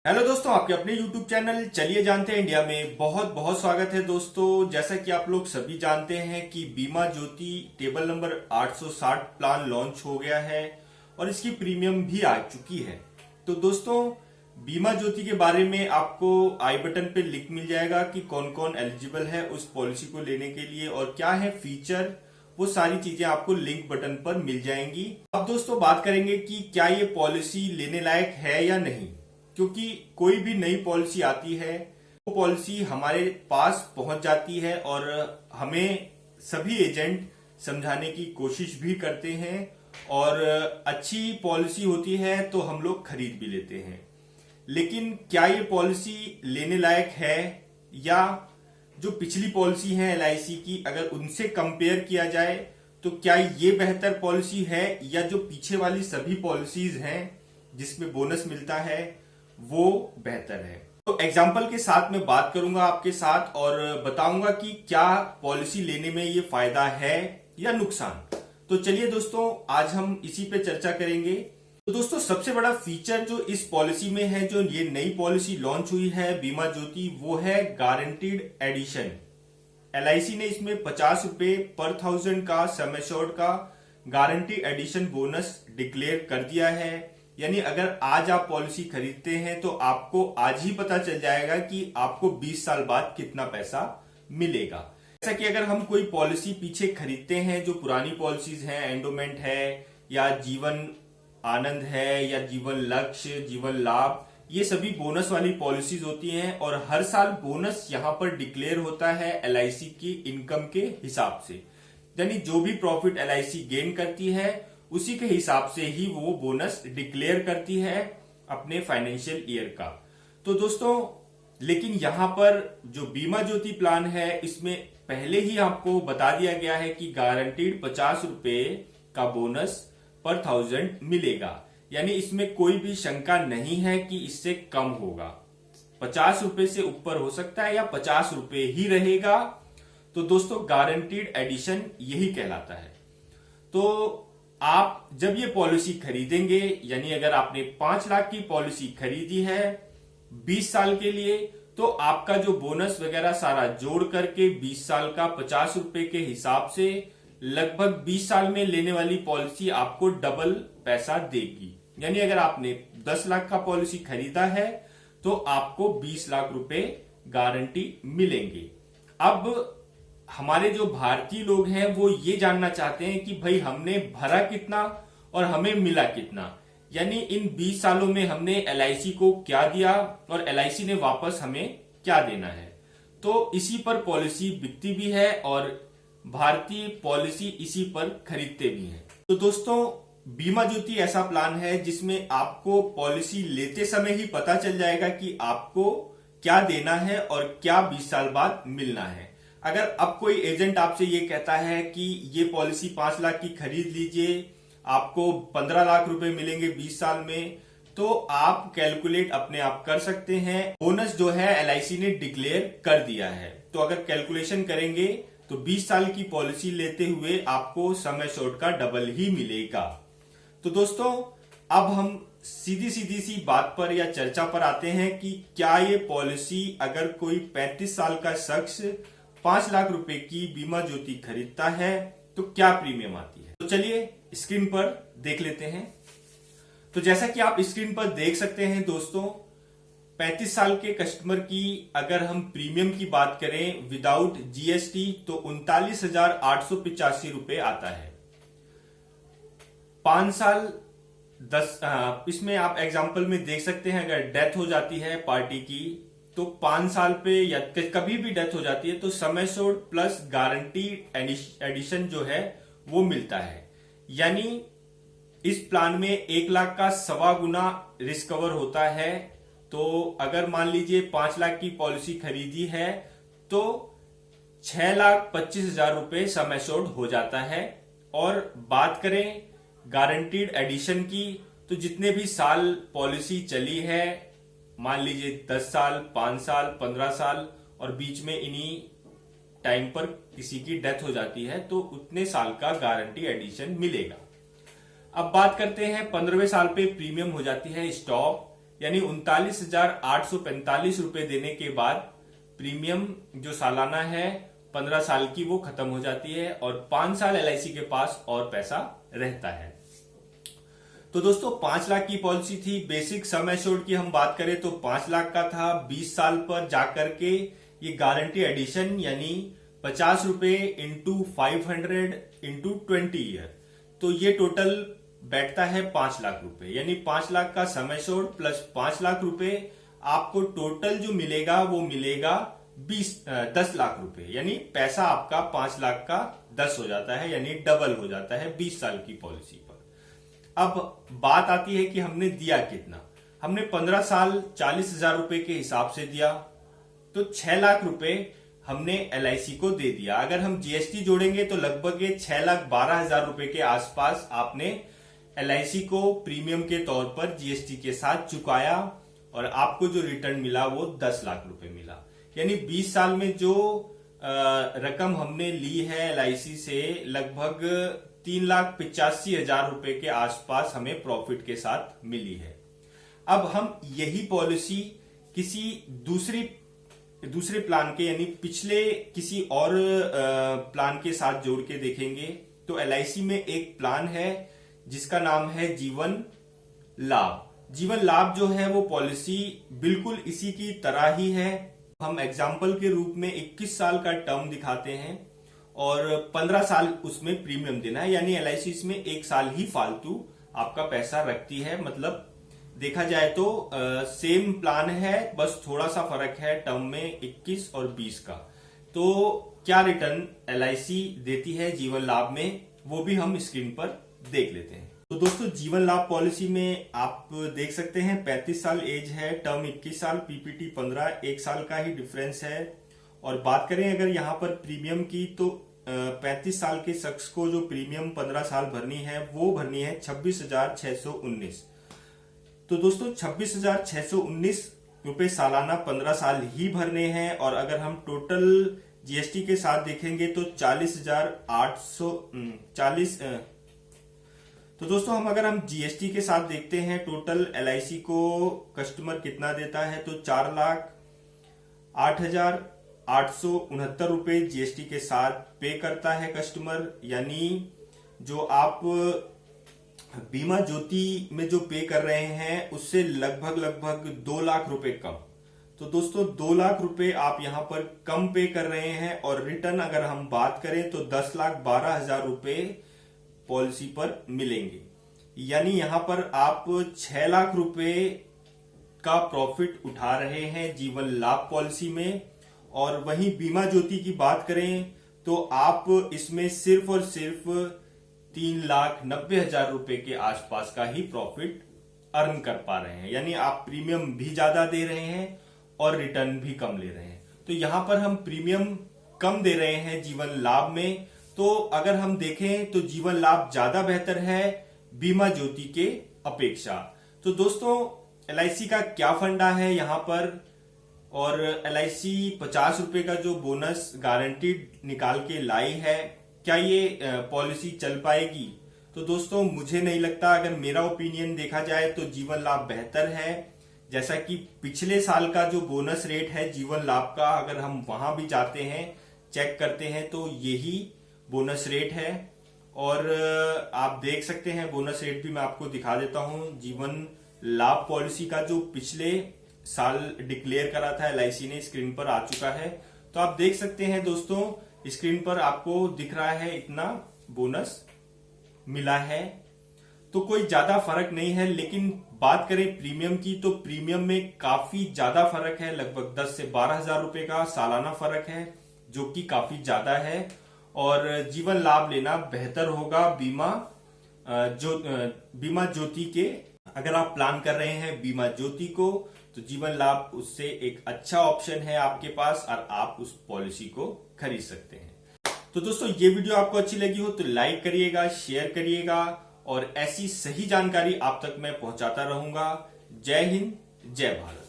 Hello दोस्तों, आपके अपने YouTube चैनल चलिए जानते हैं इंडिया में बहुत बहुत स्वागत है। दोस्तों, जैसा कि आप लोग सभी जानते हैं कि बीमा ज्योति टेबल नंबर 860 प्लान लॉन्च हो गया है और इसकी प्रीमियम भी आ चुकी है। तो दोस्तों, बीमा ज्योति के बारे में आपको आई बटन पे लिंक मिल जाएगा कि कौन कौन एलिजिबल है उस पॉलिसी को लेने के लिए और क्या है फीचर, वो सारी चीजें आपको लिंक बटन पर मिल जाएंगी। अब दोस्तों बात करेंगे कि क्या ये पॉलिसी लेने लायक है या नहीं, क्योंकि कोई भी नई पॉलिसी आती है वो पॉलिसी हमारे पास पहुंच जाती है और हमें सभी एजेंट समझाने की कोशिश भी करते हैं और अच्छी पॉलिसी होती है तो हम लोग खरीद भी लेते हैं। लेकिन क्या ये पॉलिसी लेने लायक है, या जो पिछली पॉलिसी है एलआईसी की अगर उनसे कंपेयर किया जाए तो क्या ये बेहतर पॉलिसी है, या जो पीछे वाली सभी पॉलिसीज हैं जिसमें बोनस मिलता है वो बेहतर है। तो एग्जाम्पल के साथ मैं बात करूंगा आपके साथ और बताऊंगा कि क्या पॉलिसी लेने में ये फायदा है या नुकसान। तो चलिए दोस्तों, आज हम इसी पे चर्चा करेंगे। तो दोस्तों, सबसे बड़ा फीचर जो इस पॉलिसी में है, जो ये नई पॉलिसी लॉन्च हुई है बीमा ज्योति, वो है गारंटीड एडिशन। एलआईसी ने इसमें 50 रुपए पर 1000 का सम एश्योर्ड का गारंटी एडिशन बोनस डिक्लेयर कर दिया है। यानी अगर आज आप पॉलिसी खरीदते हैं तो आपको आज ही पता चल जाएगा कि आपको 20 साल बाद कितना पैसा मिलेगा। जैसा कि अगर हम कोई पॉलिसी पीछे खरीदते हैं, जो पुरानी पॉलिसीज हैं, एंडोमेंट है या जीवन आनंद है या जीवन लक्ष्य, जीवन लाभ, ये सभी बोनस वाली पॉलिसीज होती हैं और हर साल बोनस यहां पर डिक्लेयर होता है एलआईसी की इनकम के हिसाब से। यानी जो भी प्रॉफिट एलआईसी गेन करती है उसी के हिसाब से ही वो बोनस डिक्लेयर करती है अपने फाइनेंशियल ईयर का। तो दोस्तों, लेकिन यहां पर जो बीमा ज्योति प्लान है इसमें पहले ही आपको बता दिया गया है कि गारंटीड 50 रुपए का बोनस पर 1000 मिलेगा। यानी इसमें कोई भी शंका नहीं है कि इससे कम होगा। 50 रुपए से ऊपर हो सकता है या 50 रुपए ही रहेगा। तो दोस्तों, गारंटीड एडिशन यही कहलाता है। तो आप जब ये पॉलिसी खरीदेंगे, यानी अगर आपने 5 लाख की पॉलिसी खरीदी है 20 साल के लिए, तो आपका जो बोनस वगैरह सारा जोड़ करके 20 साल का 50 रुपए के हिसाब से लगभग 20 साल में लेने वाली पॉलिसी आपको डबल पैसा देगी। यानी अगर आपने 10 लाख का पॉलिसी खरीदा है तो आपको 20 लाख रुपए गारंटी मिलेंगे। अब हमारे जो भारतीय लोग हैं वो ये जानना चाहते हैं कि भाई हमने भरा कितना और हमें मिला कितना, यानी इन 20 सालों में हमने एलआईसी को क्या दिया और एलआईसी ने वापस हमें क्या देना है। तो इसी पर पॉलिसी बिकती भी है और भारतीय पॉलिसी इसी पर खरीदते भी हैं। तो दोस्तों, बीमा ज्योति ऐसा प्लान है जिसमें आपको पॉलिसी लेते समय ही पता चल जाएगा कि आपको क्या देना है और क्या 20 साल बाद मिलना है। अगर अब कोई एजेंट आपसे ये कहता है कि ये पॉलिसी 5 लाख की खरीद लीजिए, आपको 15 लाख रुपए मिलेंगे 20 साल में, तो आप कैलकुलेट अपने आप कर सकते हैं। बोनस जो है एलआईसी ने डिक्लेयर कर दिया है, तो अगर कैलकुलेशन करेंगे तो 20 साल की पॉलिसी लेते हुए आपको सम एश्योर्ड का डबल ही मिलेगा। तो दोस्तों, अब हम सीधी सी बात पर या चर्चा पर आते हैं कि क्या ये पॉलिसी अगर कोई 35 साल का शख्स 5 लाख रुपए की बीमा ज्योति खरीदता है तो क्या प्रीमियम आती है। तो चलिए स्क्रीन पर देख लेते हैं। तो जैसा कि आप स्क्रीन पर देख सकते हैं दोस्तों, 35 साल के कस्टमर की अगर हम प्रीमियम की बात करें विदाउट जीएसटी तो 39,885 रुपए आता है। 5 साल 10 इसमें आप एग्जाम्पल में देख सकते हैं, अगर डेथ हो जाती है पार्टी की तो 5 साल पे या कभी भी डेथ हो जाती है तो sum assured plus guarantee addition जो है वो मिलता है। यानी इस प्लान में 1 लाख का 1.25 गुना रिस्क कवर होता है। तो अगर मान लीजिए 5 लाख की पॉलिसी खरीदी है तो 6,25,000 रुपए सम एश्योर्ड हो जाता है। और बात करें गारंटीड एडिशन की, तो जितने भी साल पॉलिसी चली है, मान लीजिए 10 साल, 5 साल, 15 साल और बीच में इन्हीं टाइम पर किसी की डेथ हो जाती है तो उतने साल का गारंटी एडिशन मिलेगा। अब बात करते हैं 15वें साल पे प्रीमियम हो जाती है स्टॉप, यानी 39,845 रुपए देने के बाद प्रीमियम जो सालाना है 15 साल की वो खत्म हो जाती है और 5 साल एलआईसी के पास और पैसा रहता है। तो दोस्तों 5 लाख की पॉलिसी थी। बेसिक सम एश्योर्ड की हम बात करें तो 5 लाख का था। 20 साल पर जाकर के ये गारंटी एडिशन यानी 50 रुपए इंटू 500 इंटू 20 ईयर, तो ये टोटल बैठता है 5 लाख रुपए। यानी 5 लाख का सम एश्योर्ड प्लस 5 लाख रुपए, आपको टोटल जो मिलेगा वो मिलेगा 10 लाख रुपए। यानी पैसा आपका 5 लाख का 10 हो जाता है, यानी डबल हो जाता है 20 साल की पॉलिसी पर। अब बात आती है कि हमने दिया कितना। हमने 15 साल 40,000 रुपए के हिसाब से दिया, तो 6 लाख रुपए हमने एलआईसी को दे दिया। अगर हम जीएसटी जोड़ेंगे तो लगभग 6,12,000 रुपए के आसपास आपने एलआईसी को प्रीमियम के तौर पर जीएसटी के साथ चुकाया और आपको जो रिटर्न मिला वो 10 लाख रुपए मिला। यानी 20 साल में जो रकम हमने ली है एलआईसी से लगभग 3,85,000 रुपए के आसपास हमें प्रॉफिट के साथ मिली है। अब हम यही पॉलिसी किसी दूसरे प्लान के यानी पिछले किसी और प्लान के साथ जोड़ के देखेंगे। तो एलआईसी में एक प्लान है जिसका नाम है जीवन लाभ। जीवन लाभ जो है वो पॉलिसी बिल्कुल इसी की तरह ही है। हम एग्जाम्पल के रूप में 21 साल का टर्म दिखाते हैं और 15 साल उसमें प्रीमियम देना है, यानी एलआईसी इसमें 1 साल ही फालतू आपका पैसा रखती है। मतलब देखा जाए तो सेम प्लान है, बस थोड़ा सा फर्क है टर्म में 21 और 20 का। तो क्या रिटर्न एलआईसी देती है जीवन लाभ में, वो भी हम स्क्रीन पर देख लेते हैं। तो दोस्तों जीवन लाभ पॉलिसी में आप देख सकते हैं 35 साल एज है, टर्म 21 साल, पीपीटी 15, 1 साल का ही डिफरेंस है। और बात करें अगर यहाँ पर प्रीमियम की तो 35 साल के शख्स को जो प्रीमियम 15 साल भरनी है वो भरनी है 26,619। तो दोस्तों 26,619 रुपए सालाना 15 साल ही भरने हैं। और अगर हम टोटल जीएसटी के साथ देखेंगे तो 40,840। तो दोस्तों अगर हम जीएसटी के साथ देखते हैं टोटल एलआईसी को कस्टमर कितना देता है तो 4,08,869 रुपए जीएसटी के साथ पे करता है कस्टमर। यानी जो आप बीमा ज्योति में जो पे कर रहे हैं उससे लगभग 2 लाख रुपए कम। तो दोस्तों 2 लाख रुपए आप यहां पर कम पे कर रहे हैं। और रिटर्न अगर हम बात करें तो 10,12,000 रुपए पॉलिसी पर मिलेंगे। यानी यहां पर आप 6 लाख रुपए का प्रॉफिट उठा रहे हैं जीवन लाभ पॉलिसी में। और वहीं बीमा ज्योति की बात करें तो आप इसमें सिर्फ और सिर्फ 3,90,000 रुपए के आसपास का ही प्रॉफिट अर्न कर पा रहे हैं। यानी आप प्रीमियम भी ज्यादा दे रहे हैं और रिटर्न भी कम ले रहे हैं। तो यहां पर हम प्रीमियम कम दे रहे हैं जीवन लाभ में। तो अगर हम देखें तो जीवन लाभ ज्यादा बेहतर है बीमा ज्योति के अपेक्षा। तो दोस्तों एलआईसी का क्या फंडा है यहां पर, और एलआईसी 50 रुपए का जो बोनस गारंटीड निकाल के लाई है, क्या ये पॉलिसी चल पाएगी? तो दोस्तों मुझे नहीं लगता। अगर मेरा ओपिनियन देखा जाए तो जीवन लाभ बेहतर है। जैसा कि पिछले साल का जो बोनस रेट है जीवन लाभ का, अगर हम वहां भी जाते हैं चेक करते हैं तो यही बोनस रेट है। और आप देख सकते हैं बोनस रेट भी मैं आपको दिखा देता हूं। जीवन लाभ पॉलिसी का जो पिछले साल डिक्लेयर करा था एलआईसी ने, स्क्रीन पर आ चुका है। तो आप देख सकते हैं दोस्तों स्क्रीन पर आपको दिख रहा है इतना बोनस मिला है। तो कोई ज्यादा फर्क नहीं है। लेकिन बात करें प्रीमियम की तो प्रीमियम में काफी ज्यादा फर्क है, लगभग 10 से 12,000 रुपए का सालाना फर्क है, जो कि काफी ज्यादा है। और जीवन लाभ लेना बेहतर होगा बीमा ज्योति के। अगर आप प्लान कर रहे हैं बीमा ज्योति को तो जीवन लाभ उससे एक अच्छा ऑप्शन है आपके पास और आप उस पॉलिसी को खरीद सकते हैं। तो दोस्तों ये वीडियो आपको अच्छी लगी हो तो लाइक करिएगा, शेयर करिएगा और ऐसी सही जानकारी आप तक मैं पहुंचाता रहूंगा। जय हिंद, जय भारत।